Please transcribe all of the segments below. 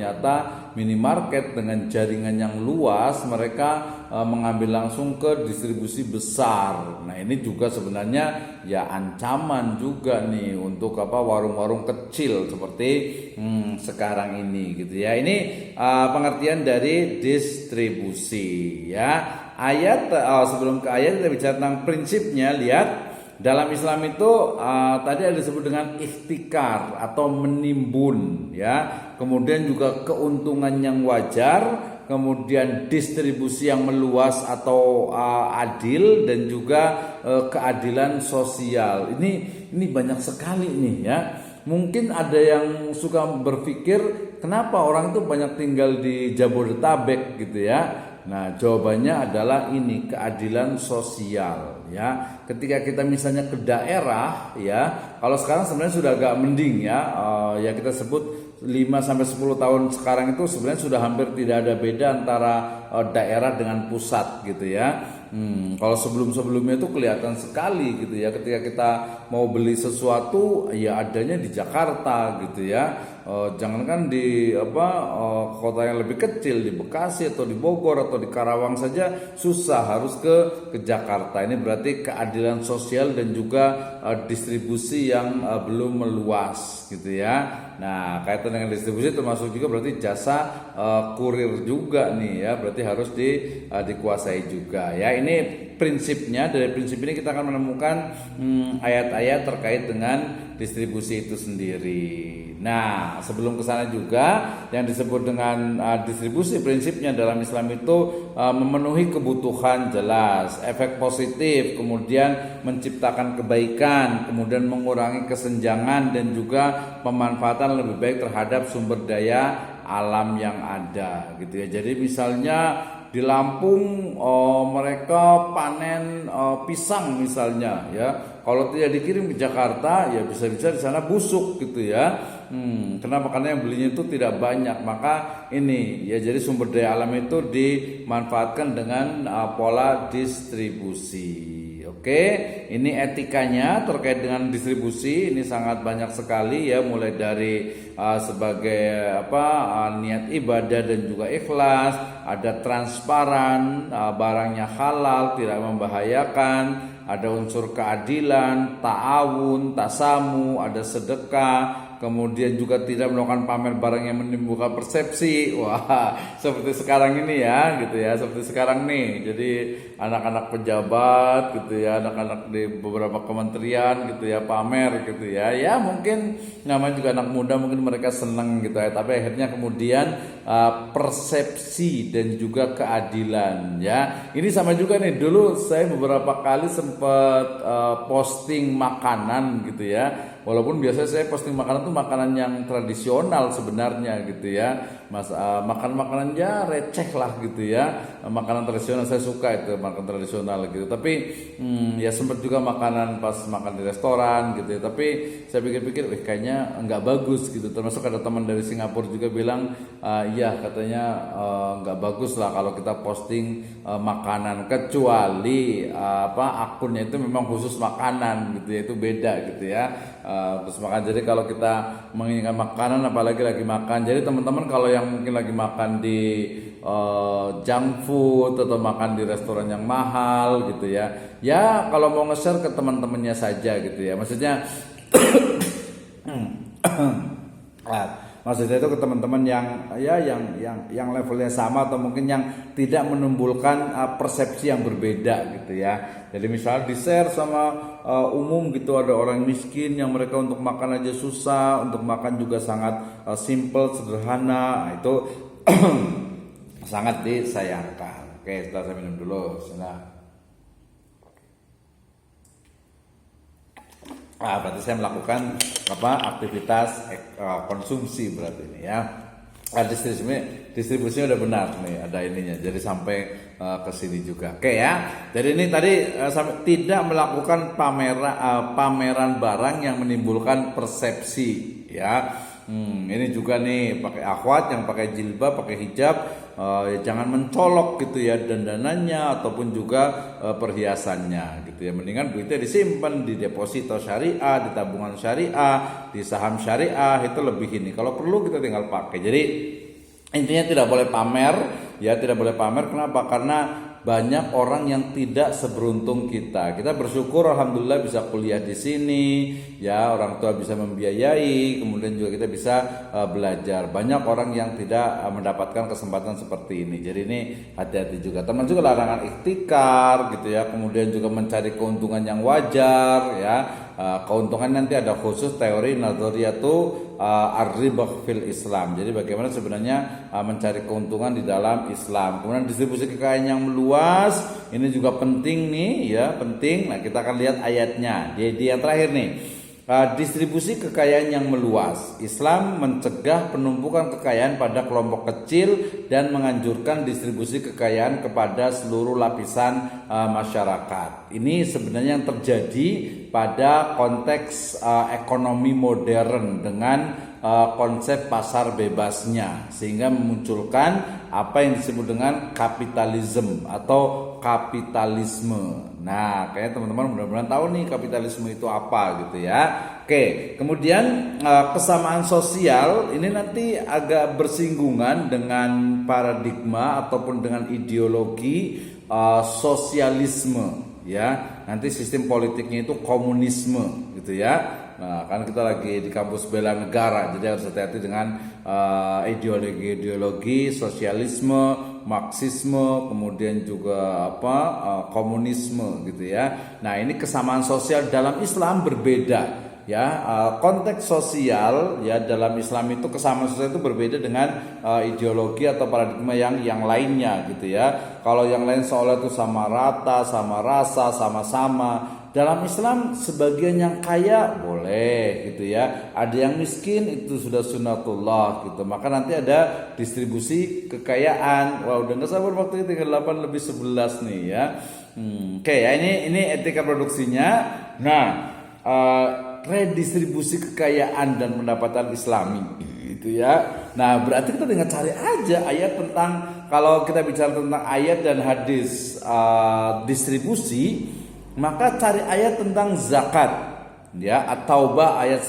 ternyata minimarket dengan jaringan yang luas mereka mengambil langsung ke distribusi besar. Nah ini juga sebenarnya ya ancaman juga nih untuk warung-warung kecil seperti sekarang ini gitu ya. Ini pengertian dari distribusi ya. Sebelum ke ayat kita bicara tentang prinsipnya. Lihat dalam Islam itu tadi ada disebut dengan ikhtikar atau menimbun ya. Kemudian juga keuntungan yang wajar, kemudian distribusi yang meluas atau adil, dan juga keadilan sosial. Ini banyak sekali nih ya. Mungkin ada yang suka berpikir kenapa orang itu banyak tinggal di Jabodetabek gitu ya. Nah, jawabannya adalah ini keadilan sosial ya. Ketika kita misalnya ke daerah ya, kalau sekarang sebenarnya sudah agak mending ya. Ya kita sebut 5 sampai 10 tahun sekarang itu sebenarnya sudah hampir tidak ada beda antara daerah dengan pusat gitu ya. Kalau sebelum-sebelumnya itu kelihatan sekali gitu ya, ketika kita mau beli sesuatu ya adanya di Jakarta gitu ya. Jangankan di kota yang lebih kecil, di Bekasi atau di Bogor atau di Karawang saja susah, harus ke Jakarta. Ini berarti keadilan sosial dan juga distribusi yang belum meluas gitu ya. Nah, kaitan dengan distribusi termasuk juga berarti jasa kurir juga nih ya, berarti harus dikuasai juga ya. Ini prinsipnya. Dari prinsip ini kita akan menemukan ayat-ayat terkait dengan distribusi itu sendiri. Nah, sebelum ke sana juga yang disebut dengan distribusi, prinsipnya dalam Islam itu memenuhi kebutuhan jelas, efek positif, kemudian menciptakan kebaikan, kemudian mengurangi kesenjangan dan juga pemanfaatan lebih baik terhadap sumber daya alam yang ada gitu ya. Jadi misalnya di Lampung mereka panen pisang misalnya ya. Kalau tidak dikirim ke Jakarta ya bisa-bisa di sana busuk gitu ya. Kenapa? Karena yang belinya itu tidak banyak. Maka ini ya, jadi sumber daya alam itu dimanfaatkan dengan pola distribusi. Oke, ini etikanya terkait dengan distribusi. Ini sangat banyak sekali ya, mulai dari sebagai niat ibadah dan juga ikhlas, ada transparan, barangnya halal, tidak membahayakan, ada unsur keadilan, ta'awun, tasamu, ada sedekah, kemudian juga tidak melakukan pamer barang yang menimbulkan persepsi. Wah, seperti sekarang ini ya, gitu ya, seperti sekarang nih. Jadi anak-anak pejabat gitu ya, anak-anak di beberapa kementerian gitu ya, pamer gitu ya. Ya mungkin namanya juga anak muda, mungkin mereka seneng gitu ya, tapi akhirnya kemudian persepsi dan juga keadilan ya. Ini sama juga nih, dulu saya beberapa kali sempat posting makanan gitu ya. Walaupun biasanya saya posting makanan tuh makanan yang tradisional sebenarnya gitu ya. Makan makanan ya receh lah gitu ya. Makanan tradisional saya suka itu, makan tradisional gitu. Tapi ya sempat juga makanan pas makan di restoran gitu ya. Tapi saya pikir-pikir kayaknya nggak bagus gitu. Termasuk ada teman dari Singapura juga bilang iya katanya nggak bagus lah kalau kita posting makanan, kecuali akunnya itu memang khusus makanan gitu ya, itu beda gitu ya. Terus makan, jadi kalau kita menginginkan makanan apalagi lagi makan, jadi teman-teman kalau yang mungkin lagi makan di junk food atau makan di restoran yang mahal gitu ya, ya kalau mau nge-share ke teman-temannya saja gitu ya, maksudnya maksudnya itu ke teman-teman yang levelnya sama atau mungkin yang tidak menimbulkan persepsi yang berbeda gitu ya. Jadi misalnya di-share sama umum gitu, ada orang miskin yang mereka untuk makan aja susah, untuk makan juga sangat simple, sederhana, itu sangat disayangkan. Oke, setelah saya minum dulu. Berarti saya melakukan aktivitas konsumsi berarti ini ya. Distribusinya udah benar nih, ada ininya. Jadi sampai ke sini juga. Oke ya. Jadi ini tadi tidak melakukan pameran barang yang menimbulkan persepsi ya. Ini juga nih pakai akhwat yang pakai jilbab, pakai hijab, jangan mencolok gitu ya dandanannya ataupun juga perhiasannya gitu ya. Mendingan duitnya disimpan di deposito syariah, di tabungan syariah, di saham syariah, itu lebih ini. Kalau perlu kita tinggal pakai. Jadi Intinya tidak boleh pamer, ya tidak boleh pamer. Kenapa? Karena banyak orang yang tidak seberuntung kita. Kita bersyukur alhamdulillah bisa kuliah di sini, ya orang tua bisa membiayai, kemudian juga kita bisa belajar. Banyak orang yang tidak mendapatkan kesempatan seperti ini. Jadi ini hati-hati juga. Termasuk larangan ikhtikar gitu ya. Kemudian juga mencari keuntungan yang wajar ya. Keuntungan nanti ada khusus teori nadhariyatu ar-ribah fil Islam. Jadi bagaimana sebenarnya mencari keuntungan di dalam Islam. Kemudian distribusi kekayaan yang meluas, ini juga penting nih ya, penting. Nah, kita akan lihat ayatnya. Di yang terakhir nih. Distribusi kekayaan yang meluas. Islam mencegah penumpukan kekayaan pada kelompok kecil dan menganjurkan distribusi kekayaan kepada seluruh lapisan masyarakat. Ini sebenarnya yang terjadi pada konteks ekonomi modern dengan konsep pasar bebasnya, sehingga memunculkan apa yang disebut dengan kapitalisme atau kapitalisme. Nah, kayaknya teman-teman mudah-mudahan tahu nih kapitalisme itu apa gitu ya. Oke, kemudian kesamaan sosial ini nanti agak bersinggungan dengan paradigma ataupun dengan ideologi sosialisme ya. Nanti sistem politiknya itu komunisme gitu ya. Nah, kan kita lagi di kampus bela negara, jadi harus hati-hati dengan ideologi sosialisme, marxisme, kemudian juga komunisme gitu ya. Nah, ini kesamaan sosial dalam Islam berbeda. Ya, konteks sosial ya dalam Islam itu kesamaan sosial itu berbeda dengan ideologi atau paradigma yang lainnya gitu ya. Kalau yang lain seolah itu sama rata, sama rasa, sama-sama. Dalam Islam sebagian yang kaya boleh gitu ya. Ada yang miskin itu sudah sunatullah gitu. Maka nanti ada distribusi kekayaan. Wah, udah nggak sabar waktu tinggal 8:11 nih ya. Oke ya, ini etika produksinya. Nah, redistribusi kekayaan dan pendapatan Islami gitu ya. Nah, berarti kita tinggal cari aja ayat tentang, kalau kita bicara tentang ayat dan hadis distribusi, maka cari ayat tentang zakat ya. At-Taubah ayat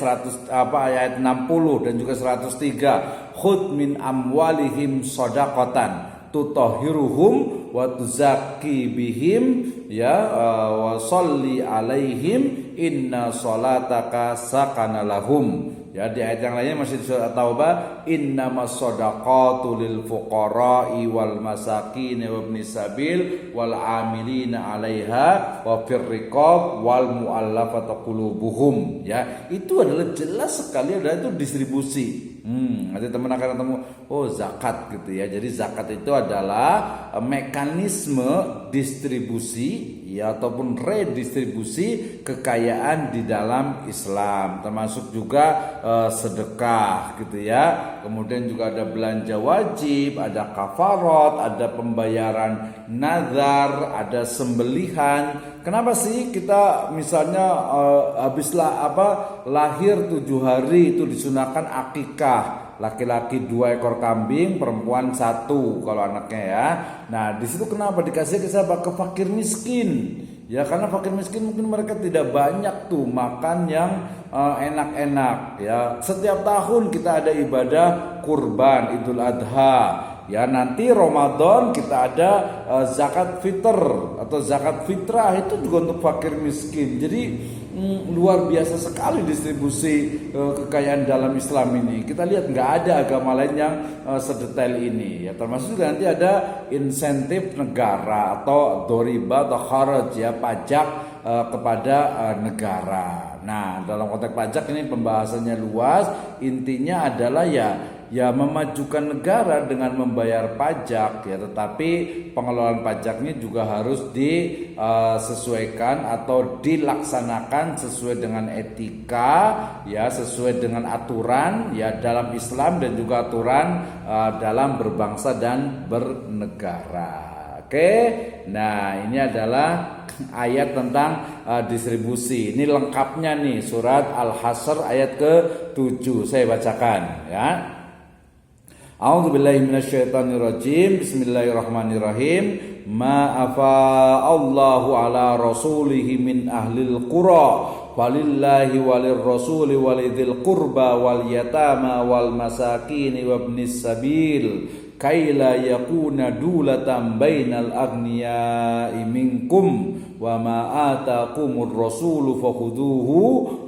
60 dan juga 103. Khudh min amwalihim shadaqatan tutahhiruhum wa tuzakki bihim ya wa sholli alaihim inna sholataka sakana lahum. Ya, di ayat yang lainnya masih di surat At-Taubah, innamas shadaqatu lil fuqara'i wal masakin wa ibnis sabil wal 'amilina 'alaiha wa fir riqab wal mu'allafati qulubuhum. Ya, itu adalah jelas sekali adalah itu distribusi. Nanti teman akan ketemu, oh zakat gitu ya. Jadi zakat itu adalah mekanisme distribusi ya ataupun redistribusi kekayaan di dalam Islam, termasuk juga sedekah gitu ya. Kemudian juga ada belanja wajib, ada kafarat, ada pembayaran nazar, ada sembelihan. Kenapa sih kita misalnya lahir 7 hari itu disunahkan akikah, laki-laki 2 ekor kambing, perempuan 1 kalau anaknya ya. Nah, di situ kenapa dikasih ke siapa? Ke fakir miskin. Ya, karena fakir miskin mungkin mereka tidak banyak tuh makan yang enak-enak ya. Setiap tahun kita ada ibadah kurban, Idul Adha. Ya, nanti Ramadan kita ada zakat fitr atau zakat fitrah, itu juga untuk fakir miskin. Jadi luar biasa sekali distribusi kekayaan dalam Islam ini. Kita lihat nggak ada agama lain yang sedetail ini. Ya, termasuk juga nanti ada insentif negara atau doriba atau kharaj ya, pajak kepada negara. Nah, dalam konteks pajak ini pembahasannya luas. Intinya adalah ya memajukan negara dengan membayar pajak ya, tetapi pengelolaan pajaknya juga harus disesuaikan atau dilaksanakan sesuai dengan etika ya, sesuai dengan aturan ya dalam Islam dan juga aturan dalam berbangsa dan bernegara. Oke. Nah, ini adalah ayat tentang distribusi. Ini lengkapnya nih surat Al-Hasr ayat ke-7. Saya bacakan ya. A'udzubillahi minasyaitonirrajim. Bismillahirrahmanirrahim. Ma afa Allahu ala rasulihi min ahlil qura Walillahi walir rasuli walidil qurba wal yatama wal masakin wabnis sabil kaila yakuna dulatan bainal agniya'i minkum wa ma atakumur rasulu fakhuduhu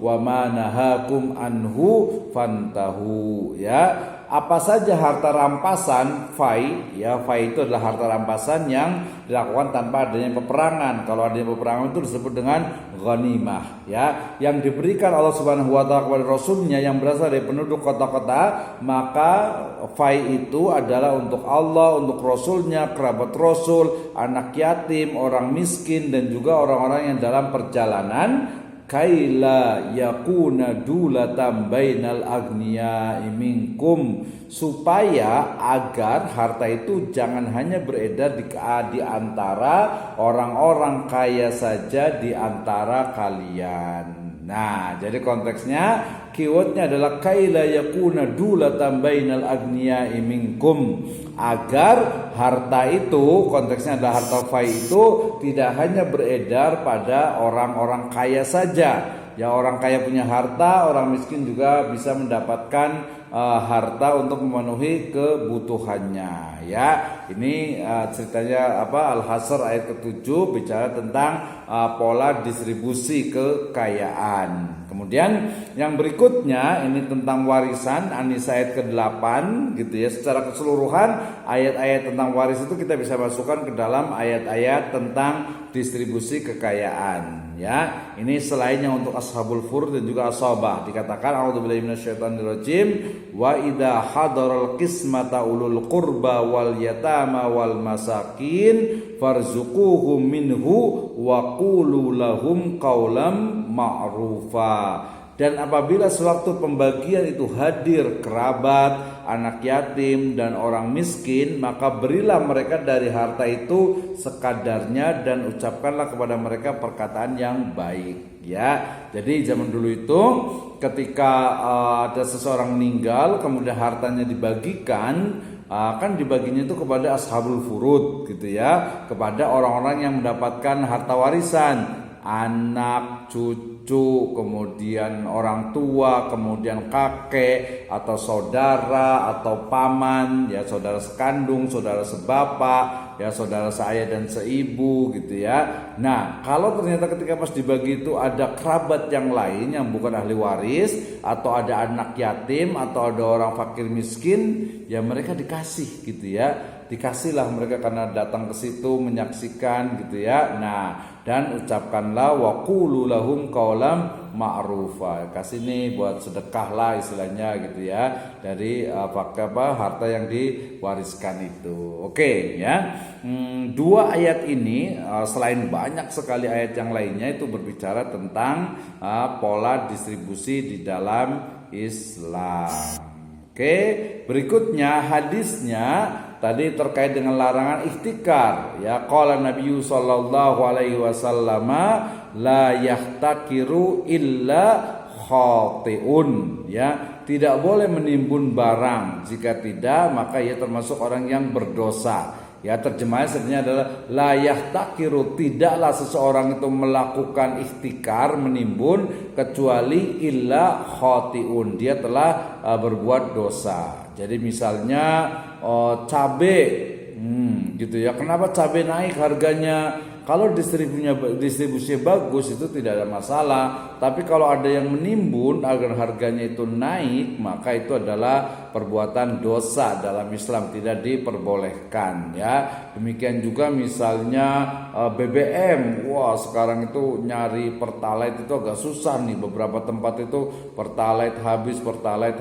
wa ma nahakum anhu fantahu. Ya, apa saja harta rampasan fai, ya fai itu adalah harta rampasan yang dilakukan tanpa adanya peperangan. Kalau adanya peperangan itu disebut dengan ghanimah, ya, yang diberikan Allah Subhanahu wa taala kepada rasulnya yang berasal dari penduduk kota-kota, maka fai itu adalah untuk Allah, untuk rasulnya, kerabat rasul, anak yatim, orang miskin, dan juga orang-orang yang dalam perjalanan, kaila yakuna dulatan bainal agniya'i minkum, supaya agar harta itu jangan hanya beredar di antara orang-orang kaya saja di antara kalian. Nah, jadi konteksnya keywordnya adalah kaila yakuna dulatan bainal agniya'i minkum, agar harta itu, konteksnya adalah harta fai itu tidak hanya beredar pada orang-orang kaya saja. Ya, orang kaya punya harta, orang miskin juga bisa mendapatkan harta untuk memenuhi kebutuhannya. Ya, ini ceritanya Al-Hasr ayat ke-7 bicara tentang pola distribusi kekayaan. Kemudian yang berikutnya ini tentang warisan, An-Nisa ayat ke-8 gitu ya. Secara keseluruhan ayat-ayat tentang waris itu kita bisa masukkan ke dalam ayat-ayat tentang distribusi kekayaan. Ya, ini selainnya untuk ashabul furud dan juga ashabah dikatakan a'udzubillahi minasyaitonirrajim wa idza hadaral qismata ulul qurba wal yatama wal masakin farzuquhum minhu wa qulu lahum qaulam ma'rufa. Dan apabila sewaktu pembagian itu hadir kerabat, anak yatim, dan orang miskin, maka berilah mereka dari harta itu sekadarnya dan ucapkanlah kepada mereka perkataan yang baik. Ya, jadi zaman dulu itu ketika ada seseorang meninggal, kemudian hartanya dibagikan, kan dibaginya itu kepada ashabul furud gitu ya, kepada orang-orang yang mendapatkan harta warisan, anak, cucu, kemudian orang tua, kemudian kakek atau saudara atau paman, ya saudara sekandung, saudara sebapak, ya saudara seayah dan seibu gitu ya. Nah, kalau ternyata ketika pas dibagi itu ada kerabat yang lain yang bukan ahli waris, atau ada anak yatim, atau ada orang fakir miskin, ya mereka dikasih gitu ya. Dikasihlah mereka karena datang ke situ menyaksikan gitu ya. Nah, dan ucapkanlah wa qulu lahum qaulam ma'rufa. Kasih nih buat sedekah lah istilahnya gitu ya, dari harta yang diwariskan itu. Oke ya. Dua ayat ini selain banyak sekali ayat yang lainnya itu berbicara tentang pola distribusi di dalam Islam. Oke, berikutnya hadisnya tadi terkait dengan larangan ihtikar. Ya, qala Nabi sallallahu alaihi wasallam la yahtakiru illa khatiun. Ya, tidak boleh menimbun barang, jika tidak maka ia termasuk orang yang berdosa. Ya, terjemahannya sebenarnya adalah la yahtakiru, tidaklah seseorang itu melakukan ihtikar, menimbun, kecuali illa khatiun, dia telah berbuat dosa. Jadi misalnya cabe gitu ya, kenapa cabe naik harganya? Kalau distribusinya bagus itu tidak ada masalah. Tapi kalau ada yang menimbun agar harganya itu naik, maka itu adalah perbuatan dosa dalam Islam, tidak diperbolehkan ya. Demikian juga misalnya BBM. Wah, sekarang itu nyari Pertalite itu agak susah nih. Beberapa tempat itu Pertalite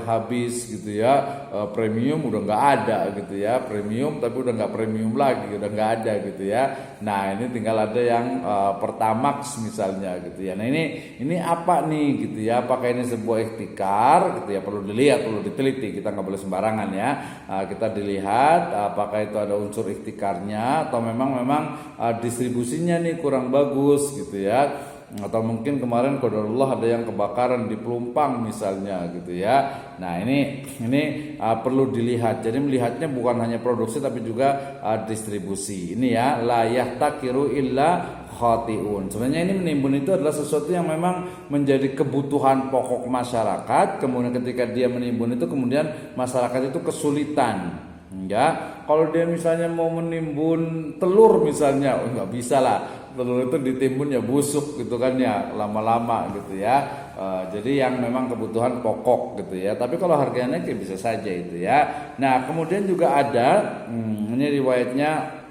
habis gitu ya. Premium udah nggak ada gitu ya. Premium tapi udah nggak premium lagi, udah nggak ada gitu ya. Nah, ini tinggal ada yang Pertamax misalnya gitu ya. Nah, ini apa nih gitu ya? Apakah ini sebuah ihtikar gitu ya? Perlu dilihat, perlu diteliti. Kita nggak boleh sembarangan ya. Kita dilihat apakah itu ada unsur ihtikarnya atau memang distribusinya nih kurang bagus gitu ya. Atau mungkin kemarin qadarullah ada yang kebakaran di Pelumpang misalnya gitu ya. Nah, ini perlu dilihat. Jadi melihatnya bukan hanya produksi tapi juga distribusi. Ini ya, la yahtakiru illa khatiun. Sebenarnya ini menimbun itu adalah sesuatu yang memang menjadi kebutuhan pokok masyarakat. Kemudian ketika dia menimbun itu kemudian masyarakat itu kesulitan. Ya, kalau dia misalnya mau menimbun telur misalnya, nggak bisa lah. Telur itu ditimbun ya busuk gitu kan ya, lama-lama gitu ya. Jadi yang memang kebutuhan pokok gitu ya. Tapi kalau harganya naik ya bisa saja itu ya. Nah, kemudian juga ada ini riwayatnya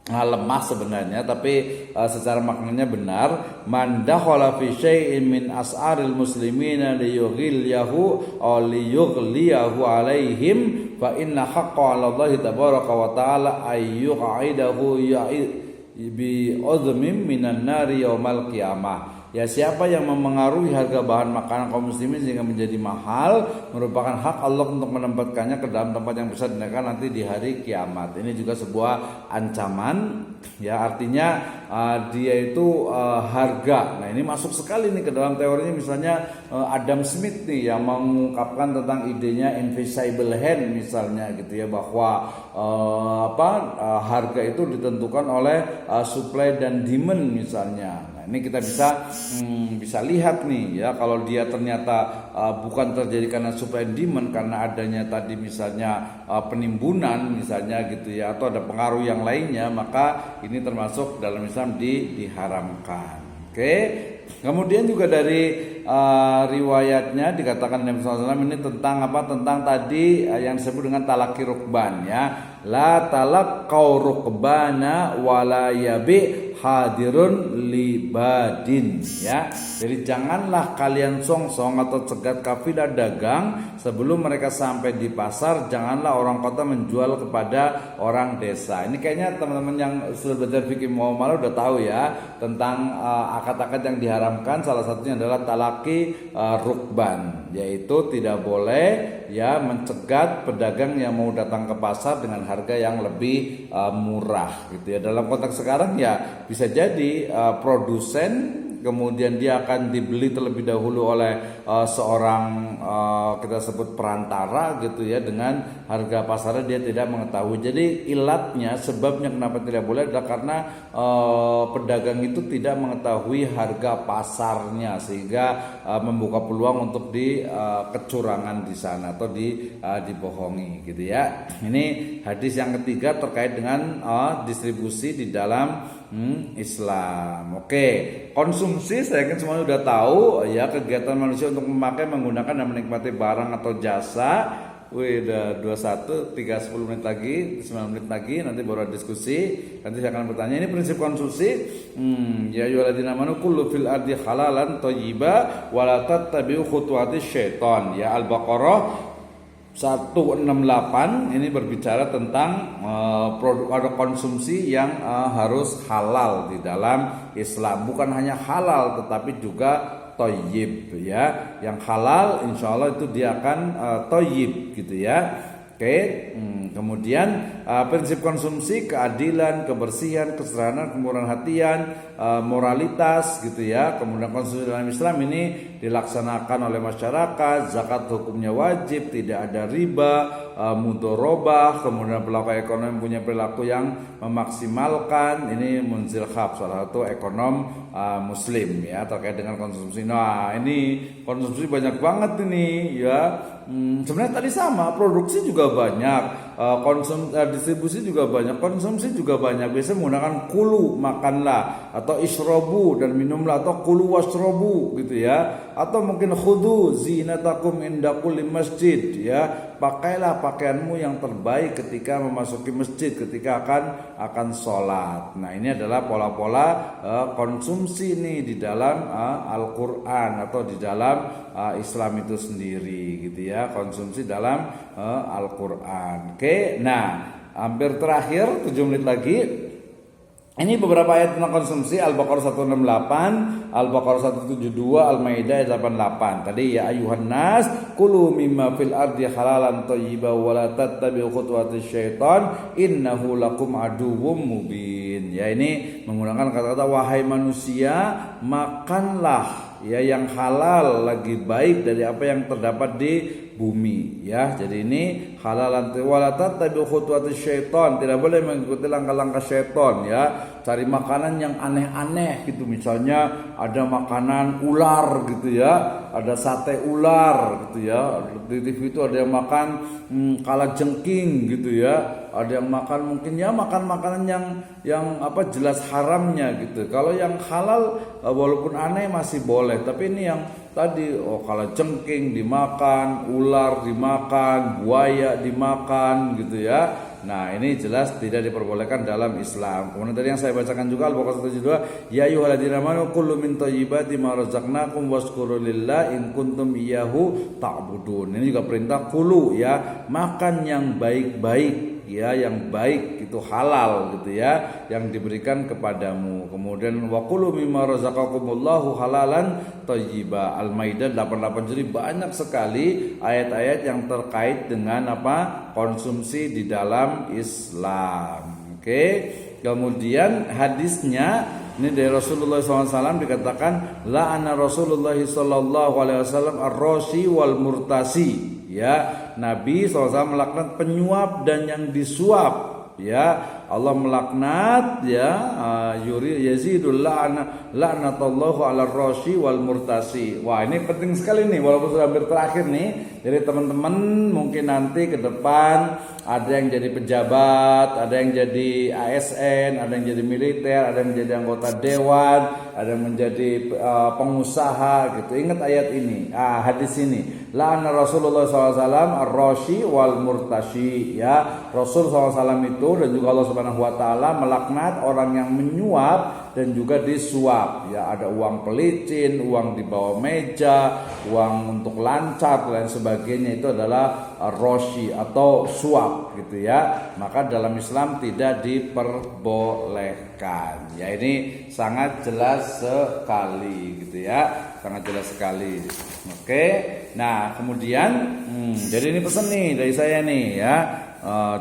lemah sebenarnya tapi secara maknanya benar, man dakhala fi syai'in min as'aril muslimina liyughilyahu aw liyughliyahu alaihim fa inna haqqa 'ala Allah tabaraka wa ta'ala ayyu'idahu bi udhmin minan nari yaumal qiyamah. Ya, siapa yang memengaruhi harga bahan makanan kaum muslimin sehingga menjadi mahal, merupakan hak Allah untuk menempatkannya ke dalam tempat yang besar nanti di hari kiamat. Ini juga sebuah ancaman, ya, artinya dia itu harga. Nah, ini masuk sekali nih ke dalam teorinya, misalnya Adam Smith nih yang mengungkapkan tentang idenya invisible hand misalnya gitu ya, bahwa harga itu ditentukan oleh supply dan demand misalnya. Ini kita bisa lihat nih ya, kalau dia ternyata bukan terjadi karena supply and demand, karena adanya tadi misalnya penimbunan misalnya gitu ya, atau ada pengaruh yang lainnya, maka ini termasuk dalam Islam diharamkan. Oke. Kemudian juga dari riwayatnya dikatakan Nabi SAW ini tentang apa? Tentang tadi yang disebut dengan talaki rukban ya. La talaqqau rukbana wala yabi hadirun libadin ya. Jadi janganlah kalian songsong atau cegat kafilah dagang sebelum mereka sampai di pasar. Janganlah orang kota menjual kepada orang desa. Ini kayaknya teman-teman yang sudah belajar fikih muamalah udah tahu ya tentang akad-akad yang diharamkan. Salah satunya adalah talaki rukban, yaitu tidak boleh ya mencegat pedagang yang mau datang ke pasar dengan harga yang lebih murah gitu ya. Dalam konteks sekarang ya bisa jadi produsen kemudian dia akan dibeli terlebih dahulu oleh seorang kita sebut perantara gitu ya, dengan harga pasarnya dia tidak mengetahui. Jadi ilatnya, sebabnya kenapa tidak boleh adalah karena pedagang itu tidak mengetahui harga pasarnya, sehingga membuka peluang untuk kecurangan di sana atau dibohongi gitu ya. Ini hadis yang ketiga terkait dengan distribusi di dalam Islam. Oke, konsumsi saya yakin semuanya sudah tahu ya, kegiatan manusia untuk memakai, menggunakan dan menikmati barang atau jasa. Wih, udah 21, 10 menit lagi, 9 menit lagi nanti baru ada diskusi. Nanti saya akan bertanya, ini prinsip konsumsi. Ya ayyuhalladzina amanu kullu fil ardi halalan thayyiba wa la tattabi'u khutuwatis syaitan. Ya, Al-Baqarah 168 ini berbicara tentang produk konsumsi yang harus halal di dalam Islam. Bukan hanya halal tetapi juga thayyib ya. Yang halal insya Allah itu dia akan thayyib gitu ya. Oke, kemudian prinsip konsumsi, keadilan, kebersihan, kesederhanaan, kemurahan hatian, moralitas gitu ya. Kemudian konsumsi dalam Islam ini dilaksanakan oleh masyarakat, zakat hukumnya wajib, tidak ada riba, mudorobah, kemudian pelaku ekonomi punya perilaku yang memaksimalkan. Ini Munzil Khab, salah satu ekonom muslim ya, terkait dengan konsumsi. Nah, ini konsumsi banyak banget ini ya. Sebenarnya tadi sama, produksi juga banyak, distribusi juga banyak, konsumsi juga banyak. Biasanya menggunakan kulu, makanlah, atau isrobu dan minumlah, atau kulu wasrobu gitu ya, atau mungkin khudu zinatakum inda kulli masjid ya, pakailah pakaianmu yang terbaik ketika memasuki masjid, ketika akan sholat. Nah, ini adalah pola-pola konsumsi nih di dalam Al-Quran atau di dalam Islam itu sendiri gitu ya, konsumsi dalam Al-Quran. Oke, nah hampir terakhir 7 menit lagi. Ini beberapa ayat tentang konsumsi, Al-Baqarah 168, Al-Baqarah 172, Al-Maidah 88. Tadi ya ayuhan nas kulu mimma fil ardi halalan thayyiban wa la tattabi'u khutuwatis syaitan innahu lakum aduwwum mubin Ya, ini menggunakan kata-kata wahai manusia, makanlah ya yang halal lagi baik dari apa yang terdapat di bumi ya. Jadi ini halalan wala tattabi'u khutuwatis syaitan, tidak boleh mengikuti langkah-langkah syaitan ya. Cari makanan yang aneh-aneh gitu, misalnya ada makanan ular gitu ya, ada sate ular gitu ya. Di TV itu ada yang makan kalajengking gitu ya. Ada yang makan mungkin ya makan makanan yang apa jelas haramnya gitu. Kalau yang halal walaupun aneh masih boleh, tapi ini yang tadi kalajengking dimakan, ular dimakan, buaya dimakan gitu ya. Nah, ini jelas tidak diperbolehkan dalam Islam. Kemudian tadi yang saya bacakan juga Al-Baqarah 172, ya ayyuhalladzina amanu kullu min thayyibati ma razaqnakum washkuru lillahi in kuntum iyyahu ta'budun. Ini juga perintah kulu ya, makan yang baik-baik ya, yang baik itu halal gitu ya, yang diberikan kepadamu. Kemudian waqulu mimma razaqakumullahu halalan thayyiba. Al-Maidah 88. Jadi banyak sekali ayat-ayat yang terkait dengan apa? Konsumsi di dalam Islam. Oke. Kemudian hadisnya ini dari Rasulullah SAW dikatakan la'ana Rasulullah SAW ar-rashi wal murtasi. Ya, Nabi SAW melaknat penyuap dan yang disuap. Ya, Allah melaknat ya yazidul la'natallahu 'alar rashi wal murtasi. Wah, ini penting sekali nih walaupun sudah hampir terakhir nih. Jadi teman-teman mungkin nanti ke depan ada yang jadi pejabat, ada yang jadi ASN, ada yang jadi militer, ada yang menjadi anggota dewan, ada yang menjadi pengusaha gitu. Ingat ayat ini, hadis ini. La'ana Rasulullah SAW ar-rashi wal murtashi ya. Rasul SAW itu dan juga Allah Subhanahu wa taala melaknat orang yang menyuap dan juga disuap ya. Ada uang pelicin, uang di bawah meja, uang untuk lancar dan sebagainya, itu adalah roshi atau suap gitu ya. Maka dalam Islam tidak diperbolehkan ya. Ini sangat jelas sekali gitu ya, sangat jelas sekali. Oke, nah kemudian jadi ini pesan nih dari saya nih ya.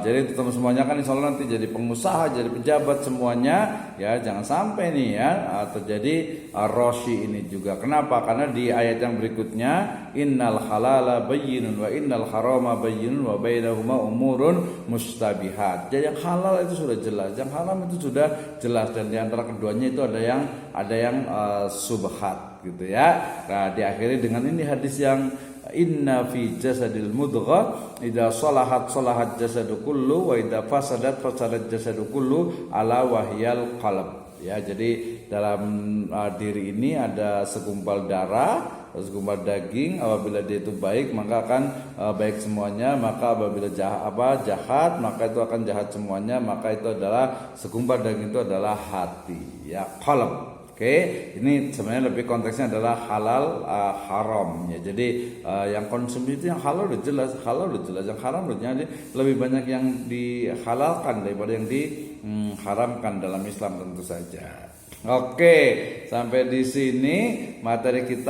Jadi teman semuanya kan insya Allah nanti jadi pengusaha, jadi pejabat semuanya ya, jangan sampai nih ya terjadi roshi ini juga. Kenapa? Karena di ayat yang berikutnya innal halala bayyinun wa innal harama bayyinun wa bainahuma umurun mustabihat. Jadi yang halal itu sudah jelas, yang haram itu sudah jelas, dan di antara keduanya itu ada yang subhat gitu ya. Nah, diakhiri dengan ini hadis yang inna fi jasadil mudghah idza salahat jasadu kullu wa idza fasadat jasadu kullu ala wahyal qalb ya. Jadi dalam diri ini ada segumpal darah, segumpal daging. Apabila dia itu baik maka akan baik semuanya, maka apabila jahat maka itu akan jahat semuanya. Maka itu adalah segumpal daging, itu adalah hati ya, qalb. Oke, ini sebenarnya lebih konteksnya adalah halal haram ya. Jadi yang konsumsi itu yang halal udah jelas, yang haram udah jadi lebih banyak yang dihalalkan daripada yang diharamkan dalam Islam tentu saja. Oke, sampai di sini materi kita